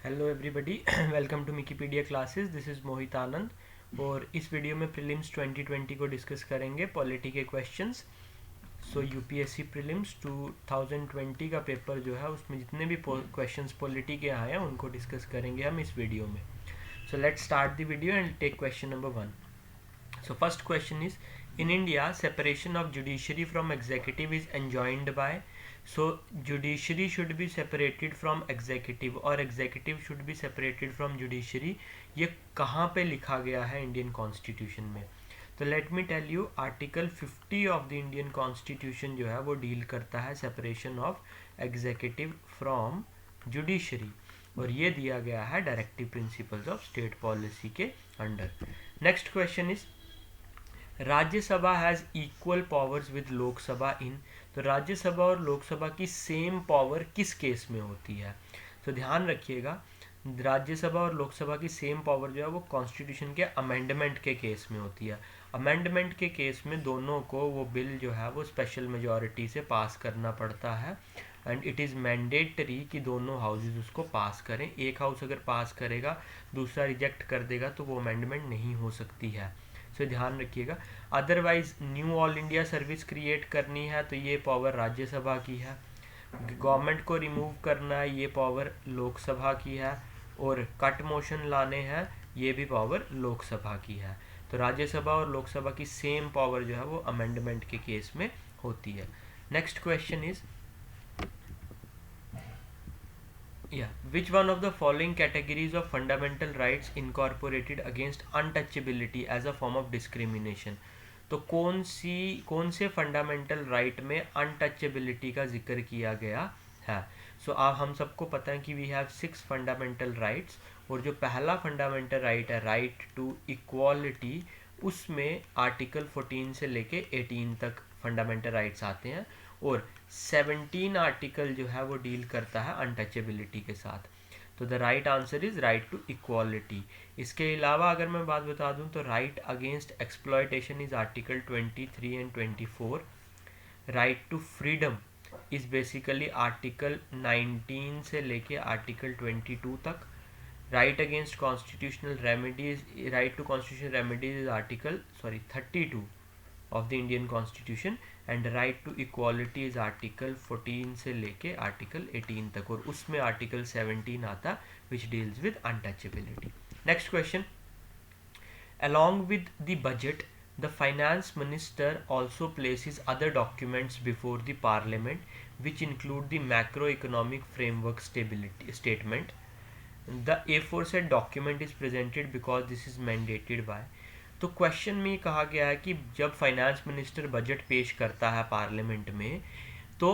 Hello everybody, welcome to Wikipedia classes. This is Mohit Anand और इस video में प्रीलिम्स 2020 को डिस्कस करेंगे, पॉलिटी के क्वेश्चंस। सो यूपीएससी प्रीलिम्स 2020 का पेपर जो है उसमें जितने भी क्वेश्चंस पॉलिटी के आए हैं उनको डिस्कस करेंगे हम इस वीडियो में। So let's start the video and take question number 1. So first question is, in India separation of judiciary from executive is enjoined by. So judiciary should be separated from executive और executive should be separated from judiciary. ये कहाँ पे लिखा गया है Indian constitution में? तो let me tell you, article 50 of the Indian constitution जो है वो डील करता है separation of executive from judiciary और ये दिया गया है directive principles of state policy के under. Next question is, Rajya Sabha has equal powers with Lok Sabha in. तो राज्यसभा और लोकसभा की सेम पावर किस केस में होती है? तो ध्यान रखिएगा, राज्यसभा और लोकसभा की सेम पावर जो है वो कॉन्स्टिट्यूशन के अमेंडमेंट के केस में होती है. अमेंडमेंट के केस में दोनों को वो बिल जो है वो स्पेशल मेजॉरिटी से पास करना पड़ता है एंड इट इज़ मैंडेटरी कि दोनों हाउसेज उसको पास करें. एक हाउस अगर पास करेगा, दूसरा रिजेक्ट कर देगा तो वो अमेंडमेंट नहीं हो सकती है. सो ध्यान रखिएगा. Otherwise knew all India service create करनी है तो ये पावर राज्यसभा की है. गवर्नमेंट को रिमूव करना है, ये पावर लोकसभा की है. और कट मोशन लाने हैं, ये भी पावर लोकसभा की है. तो राज्यसभा और लोकसभा की सेम पावर जो है वो अमेंडमेंट के केस में होती है. Next question is, which one of the following categories of fundamental rights incorporated against untouchability as a form of discrimination? तो कौन से फंडामेंटल राइट में अनटचेबिलिटी का जिक्र किया गया है? सो आप हम सबको पता है कि वी हैव 6 फंडामेंटल राइट्स और जो पहला फंडामेंटल राइट है, राइट टू इक्वालिटी, उसमें आर्टिकल 14 से लेके 18 तक फंडामेंटल राइट्स आते हैं और 17 आर्टिकल जो है वो डील करता है अनटचेबिलिटी के साथ. तो the right answer is right to equality. इसके अलावा अगर मैं बात बता दूं तो right against exploitation is article 23 and 24. Right to freedom is basically article 19 से लेके आर्टिकल 22 तक. Right against constitutional remedies, right to constitutional remedies is article 32 of the Indian constitution and right to equality is article 14 से लेके article 18 तक और उसमें article 17 आता which deals with untouchability. Next question, along with the budget the finance minister also places other documents before the parliament which include the macroeconomic framework stability statement. The aforesaid document is presented because this is mandated by. तो question में कहा गया है कि जब finance minister budget पेश करता है पार्लियामेंट में तो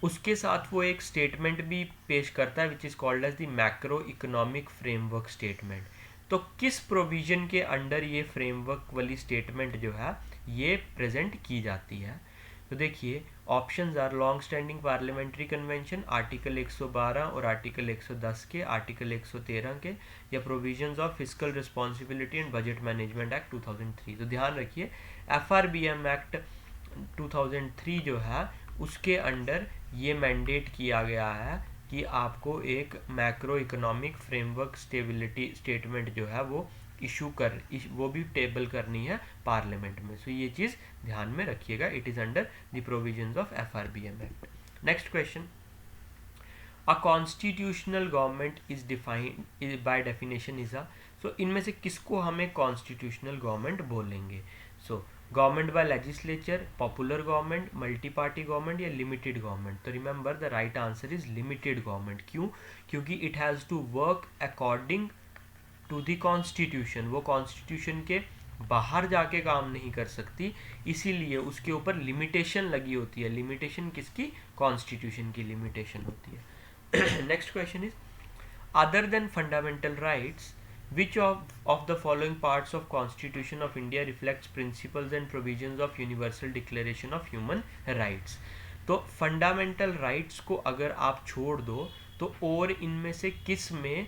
उसके साथ वो एक स्टेटमेंट भी पेश करता है which is called as the macro economic framework statement. तो किस प्रोविजन के अंडर ये फ्रेमवर्क वाली स्टेटमेंट जो है ये प्रेजेंट की जाती है? तो देखिए, options are long standing parliamentary convention article 112 और आर्टिकल 110 के, आर्टिकल 113 के, या provisions of fiscal responsibility and budget management act 2003. तो ध्यान रखिए, FRBM एक्ट 2003 जो है उसके अंडर ये मैंडेट किया गया है कि आपको एक macro economic framework stability statement जो है वो वो भी टेबल करनी है पार्लियामेंट में. सो ये चीज़ ध्यान में रखिएगा. It is under the provisions of FRBM act. Next question, a constitutional government is defined by definition is a. So इनमें से किसको हमें कॉन्स्टिट्यूशनल गवर्नमेंट बोलेंगे? So government by legislature, popular government, multi party government या limited government. तो remember the right answer is limited government. क्यों? क्योंकि it has to work according to the constitution. वो कॉन्स्टिट्यूशन के बाहर जाके काम नहीं कर सकती, इसीलिए उसके ऊपर लिमिटेशन लगी होती है. लिमिटेशन किसकी? कॉन्स्टिट्यूशन की लिमिटेशन होती है. Next question is, other than fundamental rights which of the following parts of Constitution of India reflects principles and provisions of Universal Declaration of Human Rights? तो फंडामेंटल राइट्स को अगर आप छोड़ दो तो और इनमें से किस में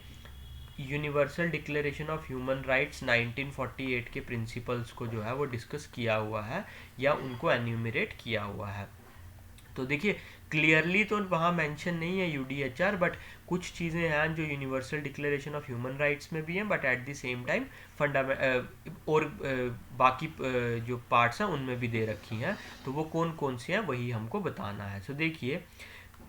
universal declaration of human rights 1948 के प्रिंसिपल्स को जो है वो डिस्कस किया हुआ है या उनको एन्यूमरेट किया हुआ है? तो देखिए, क्लियरली तो वहाँ मेंशन नहीं है यूडीएचआर, बट कुछ चीज़ें हैं जो universal declaration of human rights में भी हैं, but at the same time और बाकी जो पार्ट्स हैं उनमें भी दे रखी हैं। तो वो कौन कौन सी हैं वही हमको बताना है। सो देखिए,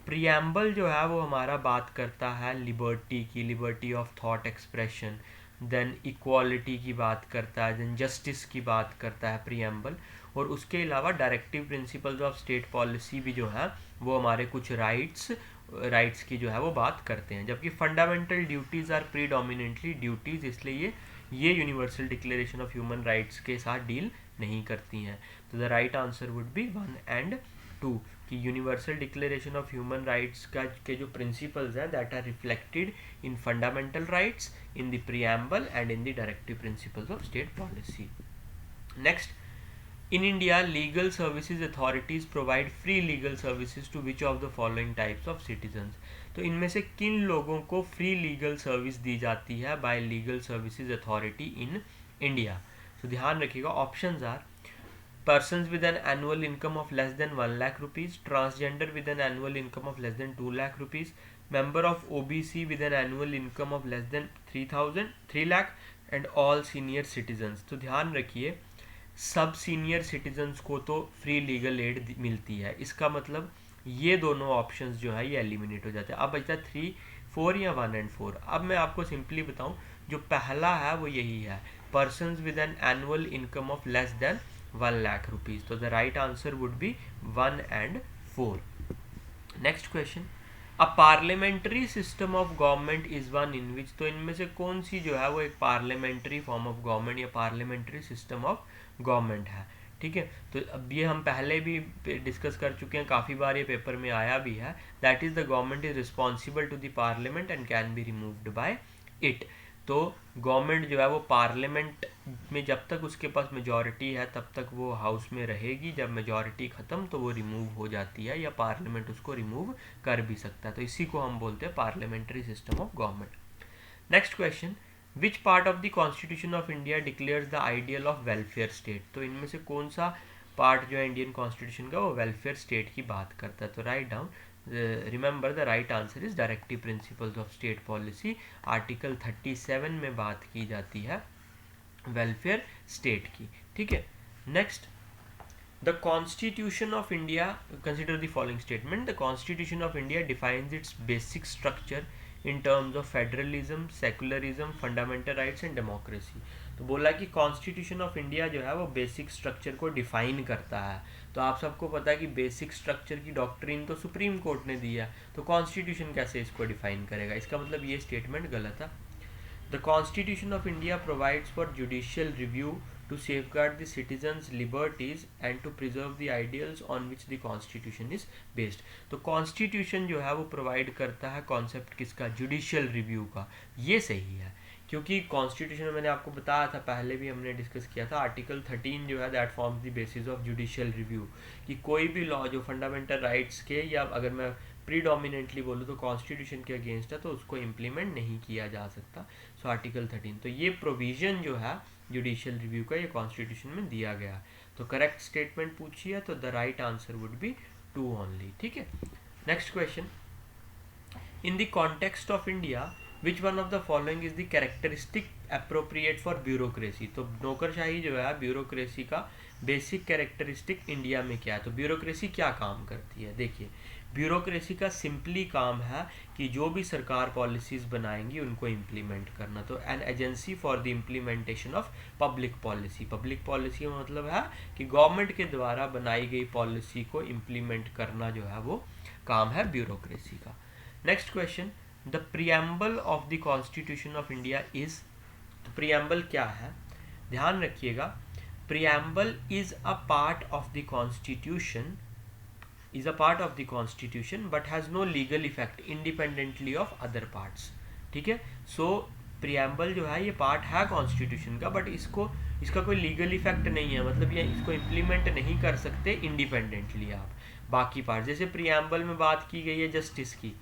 प्रियम्बल जो है वो हमारा बात करता है लिबर्टी की, liberty of thought expression, then equality की बात करता है, देन जस्टिस की बात करता है प्रियम्बल। और उसके अलावा directive principles of state policy भी जो है वो हमारे कुछ राइट्स की जो है वो बात करते हैं। जबकि fundamental duties are predominantly duties, इसलिए ये universal declaration of human rights के साथ डील नहीं करती हैं। तो the right answer would be 1 and 2 कि universal declaration of human rights का के जो प्रिंसिपल्स हैं that are reflected in fundamental rights, in the preamble and in the directive principles of state policy. Next, in India, legal services authorities provide free legal services to which of the following types of citizens? तो इनमें से किन लोगों को free legal service दी जाती है by legal services authority in India? तो ध्यान रखिएगा, options are persons with an annual income of less than 1 lakh rupees, transgender with an annual income of less than 2 lakh rupees, member of OBC with an annual income of less than 3 lakh, and all senior citizens। तो ध्यान रखिए, सब senior citizens को तो free legal aid मिलती है, इसका मतलब ये दोनों ऑप्शंस जो है ये एलिमिनेट हो जाते हैं। अब बचता है 3, 4 या 1 and 4। अब मैं आपको सिंपली बताऊं, जो पहला है वो यही है, persons with an annual income of less than 1 lakh rupees. तो the right answer would be 1 and 4। Next question, a parliamentary system of government is one in which. तो इनमें से कौन सी जो है वो एक पार्लियामेंट्री फॉर्म ऑफ गवर्नमेंट या पार्लियामेंट्री सिस्टम ऑफ गवर्नमेंट है? ठीक है, तो अब ये हम पहले भी डिस्कस कर चुके हैं, काफ़ी बार ये पेपर में आया भी है। That is the government is responsible to the parliament and can be removed by it. तो गवर्नमेंट जो है वो पार्लियामेंट में जब तक उसके पास मेजॉरिटी है तब तक वो हाउस में रहेगी, जब मेजॉरिटी ख़त्म तो वो रिमूव हो जाती है, या पार्लियामेंट उसको रिमूव कर भी सकता है। तो इसी को हम बोलते हैं parliamentary system of government. Next question, which part of the constitution of India declares the ideal of welfare state? तो इनमें से कौन सा पार्ट जो है इंडियन कॉन्स्टिट्यूशन का वो वेलफेयर स्टेट की बात करता है? तो write down, remember the right answer is directive principles of state policy. Article 37 में बात की जाती है वेलफेयर स्टेट की। ठीक है, next, the constitution of India, consider the following statement, the constitution of India defines it's basic structure in terms of federalism, secularism, fundamental rights and democracy. तो बोला कि कॉन्स्टिट्यूशन ऑफ इंडिया जो है वो basic structure को define करता है। तो आप सबको पता है कि बेसिक स्ट्रक्चर की डॉक्ट्रिन तो सुप्रीम कोर्ट ने दी है, तो कॉन्स्टिट्यूशन कैसे इसको डिफाइन करेगा? इसका मतलब ये स्टेटमेंट गलत है। The constitution of India provides for judicial review to safeguard the citizens' liberties and to preserve the ideals on which the constitution is based। तो कॉन्स्टिट्यूशन जो है वो प्रोवाइड करता है कॉन्सेप्ट किसका? जुडिशियल रिव्यू का। ये सही है, क्योंकि कॉन्स्टिट्यूशन में मैंने आपको बताया था, पहले भी हमने डिस्कस किया था, आर्टिकल 13 जो है that forms the basis of judicial review, कि कोई भी लॉ जो फंडामेंटल राइट्स के, या अगर मैं प्रीडोमिनेंटली बोलूँ तो कॉन्स्टिट्यूशन के अगेंस्ट है, तो उसको इम्प्लीमेंट नहीं किया जा सकता। सो आर्टिकल 13, तो ये प्रोविजन जो है जुडिशियल रिव्यू का ये कॉन्स्टिट्यूशन में दिया गया। तो करेक्ट स्टेटमेंट पूछी है तो the right answer would B 2 only. ठीक है, next question, in the context of India which one of the following is the characteristic appropriate for bureaucracy? तो नौकरशाही जो है ब्यूरोक्रेसी का बेसिक कैरेक्टरिस्टिक इंडिया में क्या है? तो ब्यूरोक्रेसी क्या काम करती है? देखिए, ब्यूरोक्रेसी का सिंपली काम है कि जो भी सरकार पॉलिसीज़ बनाएंगी उनको इम्प्लीमेंट करना। तो an agency for the implementation of public policy. Public policy का मतलब है कि गवर्नमेंट के द्वारा बनाई गई पॉलिसी को इम्प्लीमेंट करना जो है वो काम है ब्यूरोक्रेसी का। Next question, the preamble of the constitution of India is. तो प्रियम्बल क्या है? ध्यान रखिएगा, preamble is a part of the constitution, is a part of the constitution but has no legal effect independently of other parts। ठीक है, सो preamble जो है ये पार्ट है कॉन्स्टिट्यूशन का, बट इसका कोई लीगल इफेक्ट नहीं है, मतलब ये इसको इम्प्लीमेंट नहीं कर सकते इंडिपेंडेंटली आप बाकी पार्ट। जैसे प्रियम्बल में बात की गई है जस्टिस की,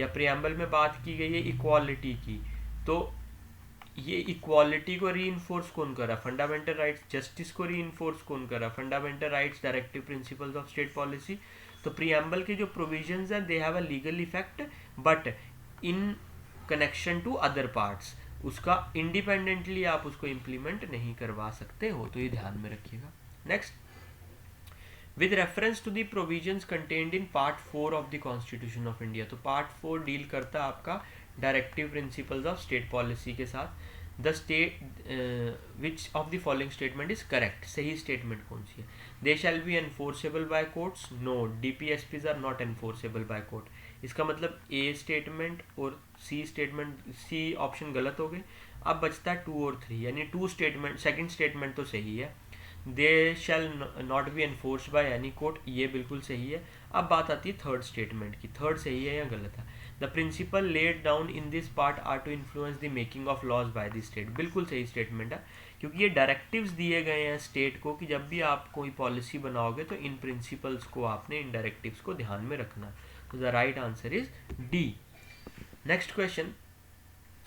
या प्रियम्बल में बात की गई है इक्वालिटी की, तो ये इक्वालिटी को रीइंफोर्स कौन कर रहा है? Fundamental rights. जस्टिस को रीइंफोर्स कौन कर रहा है? Fundamental rights, directive principles of state policy. तो प्रीएम्बल के जो प्रोविजंस हैं they have a legal effect but in connection to other parts, उसका इंडिपेंडेंटली आप उसको इम्प्लीमेंट नहीं करवा सकते हो, तो ये ध्यान में रखिएगा। Next, with reference to the provisions contained in part 4 of the constitution of India, तो पार्ट 4 डील करता है आपका directive principles of state policy के साथ। The state which of the following statement is correct, सही स्टेटमेंट कौन सी है? They shall be enforceable by courts, no, DPSPs are not enforceable by court. इसका मतलब ए स्टेटमेंट और सी स्टेटमेंट, सी ऑप्शन गलत हो गए। अब बचता है 2 और 3, यानी 2 स्टेटमेंट, सेकंड स्टेटमेंट तो सही है। They shall not be enforced by any court, ये बिल्कुल सही है। अब बात आती है थर्ड स्टेटमेंट की, थर्ड सही है या गलत है? The principle laid down in this part are to influence the making of laws by the state, बिल्कुल सही स्टेटमेंट है, क्योंकि ये डायरेक्टिव्स दिए गए हैं स्टेट को कि जब भी आप कोई पॉलिसी बनाओगे तो इन प्रिंसिपल्स को आपने, इन डायरेक्टिव्स को ध्यान में रखना। तो the right answer is D. Next question,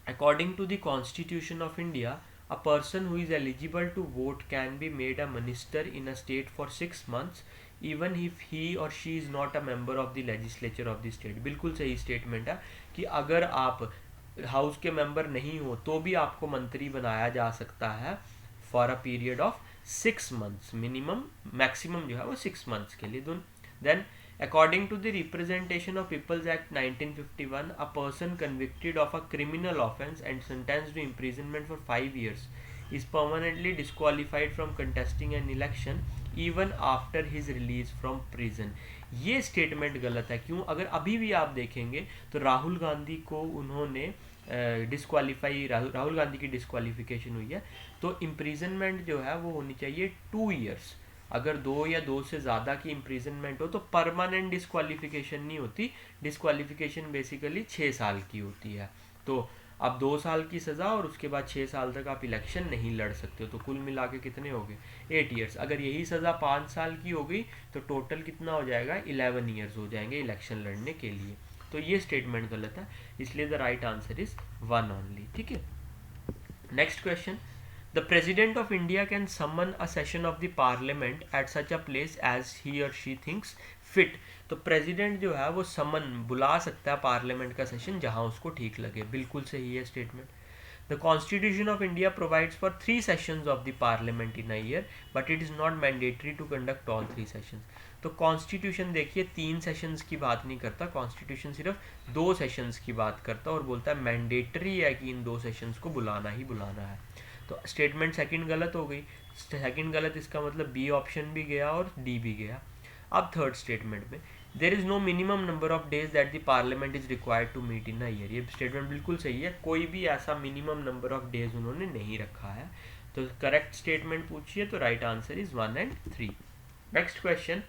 according to the constitution of India, a person who is eligible to vote can be made a minister in a state for 6 months even if he or she is not a member of the legislature of the state। बिल्कुल सही statement है कि अगर आप house के member नहीं हो तो भी आपको मंत्री बनाया जा सकता है for a period of 6 months, minimum, maximum जो है वो 6 मंथ्स के लिए। Then according to the Representation of People's Act 1951, a person convicted of a criminal offence and sentenced to imprisonment for 5 years is permanently disqualified from contesting an election even after his release from prison। ये statement गलत है। क्यों? अगर अभी भी आप देखेंगे तो राहुल गांधी को उन्होंने डिस्क्वालीफाई, राहुल गांधी की डिस्क्वालिफिकेशन हुई है, तो इम्प्रिजनमेंट जो है वो होनी चाहिए 2 ईयर्स। अगर 2 या 2 से ज़्यादा की इम्प्रिजनमेंट हो तो परमानेंट डिस्क्वालिफिकेशन नहीं होती, डिस्क्वालिफिकेशन बेसिकली 6 साल की होती है। तो अब 2 साल की सज़ा और उसके बाद 6 साल तक आप इलेक्शन नहीं लड़ सकते हो, तो कुल मिला के कितने हो गए? 8 ईयर्स। अगर यही सज़ा 5 साल की हो गई तो टोटल कितना हो जाएगा? 11 ईयर्स हो जाएंगे इलेक्शन लड़ने के लिए। तो ये स्टेटमेंट गलत है, इसलिए the right answer is 1 only. ठीक है। Next question, The President of India can summon a session of the Parliament at such a place as he or she thinks fit। तो प्रेसिडेंट जो है वो समन, बुला सकता है पार्लियामेंट का सेशन जहां उसको ठीक लगे, बिल्कुल सही है statement. The constitution of India provides for 3 sessions of the parliament in a year but it is not mandatory to conduct all 3 sessions. तो कॉन्स्टिट्यूशन देखिए 3 सेशंस की बात नहीं करता, कॉन्स्टिट्यूशन सिर्फ 2 सेशंस की बात करता है और बोलता है मैंडेटरी है कि इन 2 सेशंस को बुलाना ही बुलाना है। तो स्टेटमेंट सेकंड गलत हो गई, सेकंड गलत, इसका मतलब बी ऑप्शन भी गया और डी भी गया। अब थर्ड स्टेटमेंट में, there is no minimum number of days that the parliament is required to meet in a year. ये स्टेटमेंट बिल्कुल सही है, कोई भी ऐसा मिनिमम नंबर ऑफ डेज उन्होंने नहीं रखा है। तो करेक्ट स्टेटमेंट पूछिए तो right answer is 1 and 3। Next question,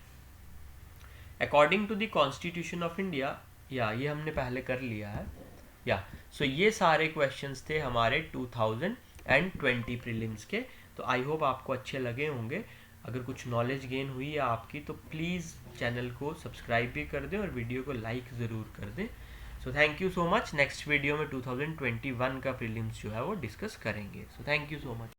according to the constitution of India, या ये हमने पहले कर लिया है, या सो ये सारे क्वेश्चंस थे हमारे 2020 प्रीलिम्स के। तो आई होप आपको अच्छे लगे होंगे। अगर कुछ नॉलेज गेन हुई है आपकी तो प्लीज़ चैनल को सब्सक्राइब भी कर दें और वीडियो को लाइक ज़रूर कर दें। So thank you so much. Next video में 2021 का प्रीलिम्स जो है वो डिस्कस करेंगे। So thank you so much.